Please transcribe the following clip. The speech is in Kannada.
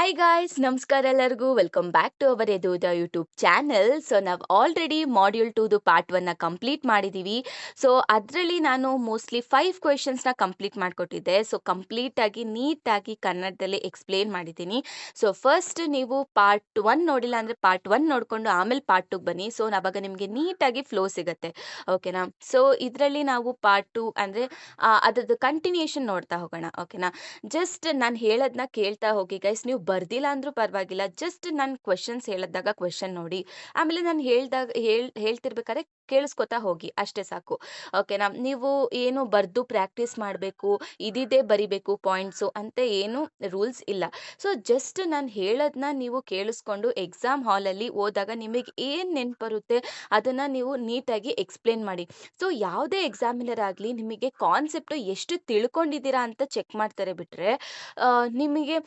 ಹಾಯ್ ಗಾಯ್ಸ್ ನಮಸ್ಕಾರ ಎಲ್ಲರಿಗೂ ವೆಲ್ಕಮ್ ಬ್ಯಾಕ್ ಟು ಅವರ್ ಎದುದ ಯೂಟ್ಯೂಬ್ ಚಾನೆಲ್. ಸೊ ನಾವು ಆಲ್ರೆಡಿ ಮಾಡ್ಯೂಲ್ 2ದು ಪಾರ್ಟ್ 1ನ ಕಂಪ್ಲೀಟ್ ಮಾಡಿದ್ದೀವಿ. ಸೊ ಅದರಲ್ಲಿ ನಾನು ಮೋಸ್ಟ್ಲಿ 5 ಕ್ವೆಶನ್ಸ್ನ ಕಂಪ್ಲೀಟ್ ಮಾಡಿಕೊಟ್ಟಿದ್ದೆ. ಸೊ ಕಂಪ್ಲೀಟಾಗಿ ನೀಟಾಗಿ ಕನ್ನಡದಲ್ಲಿ ಎಕ್ಸ್ಪ್ಲೇನ್ ಮಾಡಿದ್ದೀನಿ. ಸೊ ಫಸ್ಟ್ ನೀವು ಪಾರ್ಟ್ 1 ನೋಡಿಲ್ಲ ಅಂದರೆ ಪಾರ್ಟ್ 1 ನೋಡಿಕೊಂಡು ಆಮೇಲೆ ಪಾರ್ಟ್ 2ಗೆ ಬನ್ನಿ. ಸೊ ಆವಾಗ ನಿಮಗೆ ನೀಟಾಗಿ ಫ್ಲೋ ಸಿಗುತ್ತೆ. ಓಕೆನಾ? ಸೊ ಇದರಲ್ಲಿ ನಾವು ಪಾರ್ಟ್ 2 ಅಂದರೆ ಅದರದ್ದು ಕಂಟಿನ್ಯೂಷನ್ ನೋಡ್ತಾ ಹೋಗೋಣ. ಓಕೆನಾ? ಜಸ್ಟ್ ನಾನು ಹೇಳೋದನ್ನ ಕೇಳ್ತಾ ಹೋಗಿ ಗೈಸ್. ನೀವು ಬರ್ದಿಲ್ಲ ಅಂದ್ರೂ ಪರವಾಗಿಲ್ಲ. ಜಸ್ಟ್ ನಾನು ಕ್ವೆಶನ್ಸ್ ಹೇಳಿದಾಗ ಕ್ವೆಶನ್ ನೋಡಿ. ಆಮೇಲೆ ನಾನು ಹೇಳ್ತಿರ್ಬೇಕಾದ್ರೆ ಕೇಳಿಸ್ಕೊತಾ ಹೋಗಿ ಅಷ್ಟೇ ಸಾಕು. ಓಕೆನಾ? ನೀವು ಏನು ಬರೆದು ಪ್ರಾಕ್ಟೀಸ್ ಮಾಡಬೇಕು, ಇದಿದೆ ಬರಿಬೇಕು ಪಾಯಿಂಟ್ಸು ಅಂತ ಏನು ರೂಲ್ಸ್ ಇಲ್ಲ. ಸೊ ಜಸ್ಟ್ ನಾನು ಹೇಳೋದನ್ನ ನೀವು ಕೇಳಿಸ್ಕೊಂಡು ಎಕ್ಸಾಮ್ ಹಾಲಲ್ಲಿ ಹೋದಾಗ ನಿಮಗೆ ಏನು ನೆನ್ಪು ಬರುತ್ತೆ ಅದನ್ನು ನೀವು ನೀಟಾಗಿ ಎಕ್ಸ್ಪ್ಲೇನ್ ಮಾಡಿ. ಸೊ ಯಾವುದೇ ಎಕ್ಸಾಮಿನರ್ ಆಗಲಿ ನಿಮಗೆ ಕಾನ್ಸೆಪ್ಟು ಎಷ್ಟು ತಿಳ್ಕೊಂಡಿದ್ದೀರಾ ಅಂತ ಚೆಕ್ ಮಾಡ್ತಾರೆ ಬಿಟ್ಟರೆ ನಿಮಗೆ